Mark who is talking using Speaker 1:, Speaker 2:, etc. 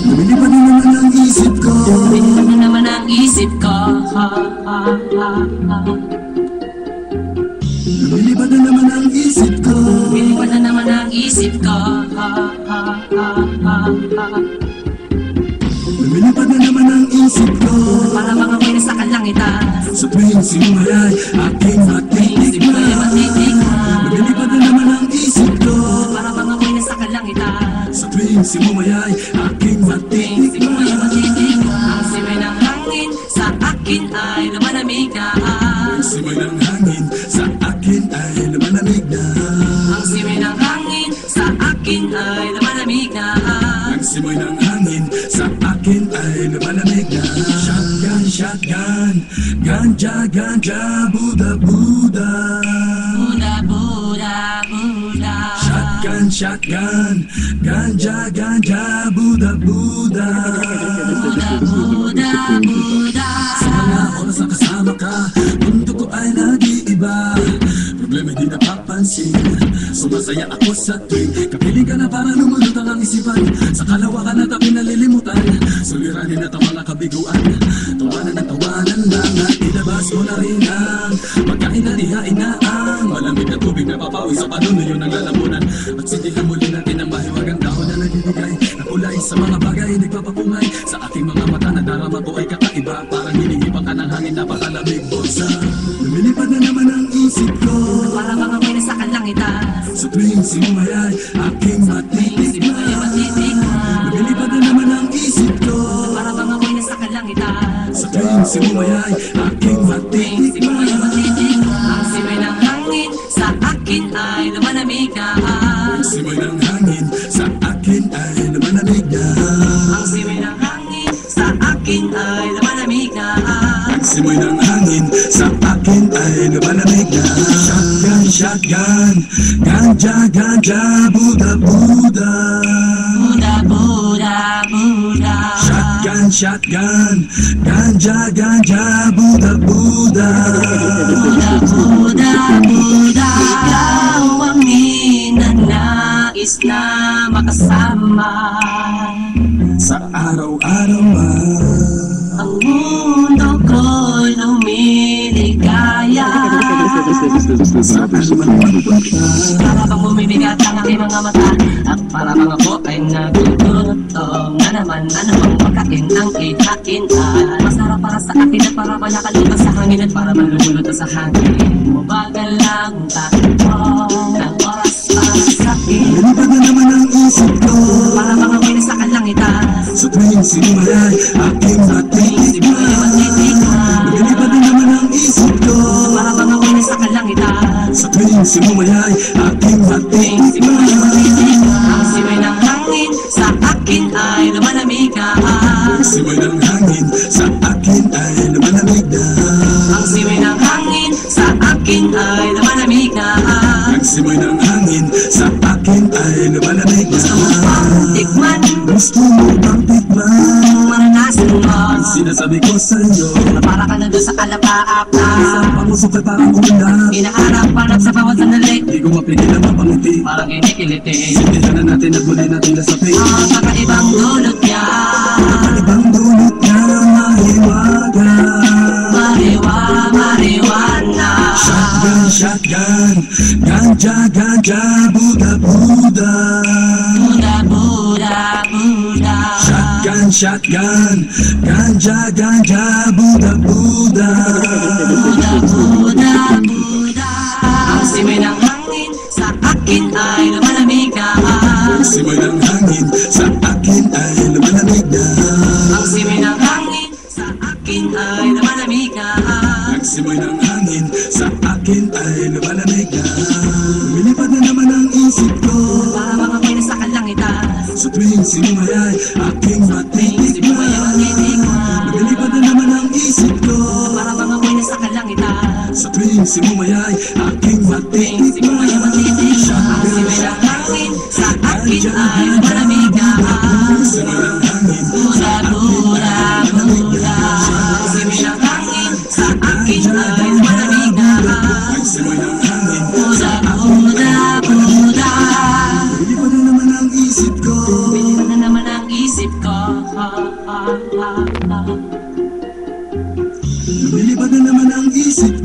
Speaker 1: Lumilipad na naman ang isip ko.
Speaker 2: Lumilipad na naman ang isip ko.
Speaker 1: Lumilipad na naman ang isip ko.
Speaker 2: Lumilipad na naman ang isip ko.
Speaker 1: Lumilipad na naman ang isip ko.
Speaker 2: Para mga may nasa kalangitan.
Speaker 1: Sa tuwing sinumayay aking matitikman. Lumilipad na naman ang isip ko.
Speaker 2: Para mga may nasa kalangitan.
Speaker 1: Sa tuwing sinumayay aking matitikman.
Speaker 2: Ang simay ng hangin sa akin ay lumalamig na.
Speaker 1: Ang simay ng hangin sa akin ay lumalamig na.
Speaker 2: Ang simay ng hangin sa akin ay lumalamig na.
Speaker 1: Ang simay ng hangin sa akin ay lumalamig na. Shotgun, shotgun, ganja, ganja, Buddha, Buddha.
Speaker 2: Buddha, Buddha, Buddha.
Speaker 1: Shotgun, shotgun, ganja, ganja, Buddha, Buddha.
Speaker 2: Buddha, Buddha, Buddha.
Speaker 1: Sa mga oras na kasama ka, mundo ko ay nag-iiba. Problema di napapansin, sumasaya ako sa tuwing kapiling ka na para lumulutang ang isipan. Sa kalawakan at ako'y nalilimutan, suliranin at ang mga kabiguan. Tawanan at tawanan lang at ilabas mo na rin ang pagkain na nihain na ang malamig na tubig na papawi sa panunuyo ng lalamunan. At sindihan muli natin ang mahiwagang dahon na nagbibigay na kulay sa mga bagay nagpapapungay. Sa aking mga mata na darama ko ay kakaiba, parang hinihibang ka ng hangin na pakalamig bosa. Lumilipad na naman ang isip ko.
Speaker 2: Para mga may nasa kalangitan.
Speaker 1: Sa tuwing sinumayay aking matitikman. Lumilipad na naman ang isip ko.
Speaker 2: Para mga may nasa kalangitan.
Speaker 1: Sa tuwing sinumayay aking matitikman.
Speaker 2: Ang simay ng hangin sa akin ay lumalamig na.
Speaker 1: Ang simay ng hangin sa akin ay lumalamig na.
Speaker 2: Ang simay ng hangin sa akin ay lumalamig na.
Speaker 1: Ang simay ng hangin sa akin ay lumalamig na. Shotgun, shotgun, ganja, ganja, Buddha, Buddha.
Speaker 2: Buddha, Buddha, Buddha.
Speaker 1: Shotgun, shotgun, ganja, ganja, Buddha, Buddha.
Speaker 2: Buddha, Buddha, Buddha. Ikaw ang ninanais na makasama.
Speaker 1: Sa araw-araw
Speaker 2: Ang mundo ko'y lumiligaya.
Speaker 1: sa pagpunta.
Speaker 2: Para bang bumibigat ang aking mga mata. At para bang ako ay nagugutom na naman. Ano bang pagkain ang ikain ay masarap para sa akin at para ba nakalipas sa hangin at para bang lumulot sa hangin. Mabagal lang takbo ng oras para sa akin.
Speaker 1: Lumilipad na naman ang isip ko.
Speaker 2: Para bang ako'y nasa kalangitan.
Speaker 1: Sa tuwing sinumayay aking matitikman. Lumilipad na naman ang isip ko.
Speaker 2: Para bang ako'y nasa kalangitan.
Speaker 1: Sa tuwing sinumayay aking matitikman.
Speaker 2: Ang simay ng hangin sa akin ay lumalamig na.
Speaker 1: Ang simay ng hangin sa akin ay lumalamig na.
Speaker 2: Ang simay ng hangin sa akin ay lumalamig na.
Speaker 1: Ang simay ng hangin sa akin ay lumalamig na.
Speaker 2: Gusto mo bang tikman?
Speaker 1: Gusto mo bang tikman?
Speaker 2: Maranasan mo
Speaker 1: Ang sinasabi ko sa'yo,
Speaker 2: na para ka na doon sa kalapaap na
Speaker 1: pangusok ay parang ulap.
Speaker 2: hinaharap-harap sa bawat sandali.
Speaker 1: Di ko mapigilan mapangiti.
Speaker 2: Parang kinikiliti.
Speaker 1: Sindihan na natin at muli natin nasapin.
Speaker 2: Ang kakaibang dulot niya.
Speaker 1: Ibang dulot niya mahiwaga.
Speaker 2: Mariwana.
Speaker 1: Shotgun, shotgun, ganja, ganja, Buddha, Buddha.
Speaker 2: Buddha, Buddha, Buddha.
Speaker 1: Shotgun, shotgun, ganja, ganja, Buddha, Buddha.
Speaker 2: Buddha, Buddha, Buddha. Ang simay ng hangin sa akin ay lumalamig na.
Speaker 1: Ang simay ng hangin sa akin ay lumalamig na.
Speaker 2: Ang simay ng hangin sa akin ay lumalamig na.
Speaker 1: Ang simay ng hangin sa akin ay lumalamig na. Lumilipad na naman ang isip ko.
Speaker 2: Para bang ako'y nasa kalangitan.
Speaker 1: Sa tuwing sinumayay aking matitikman. Lumilipad na naman ang isip ko.
Speaker 2: Para bang ako'y nasa kalangitan.
Speaker 1: Sa tuwing sinumayay aking matitikman.
Speaker 2: may matindi siya. Ang simoy ng hangin sa akin ay malamig na. Buda, buda, buda. Ang simoy ng hangin sa akin ay malamig na. Buda, buda, buda.
Speaker 1: Lumilipad na naman ang isip ko.
Speaker 2: Lumilipad na naman ang isip ko.
Speaker 1: Lumilipad na naman ang isip ko.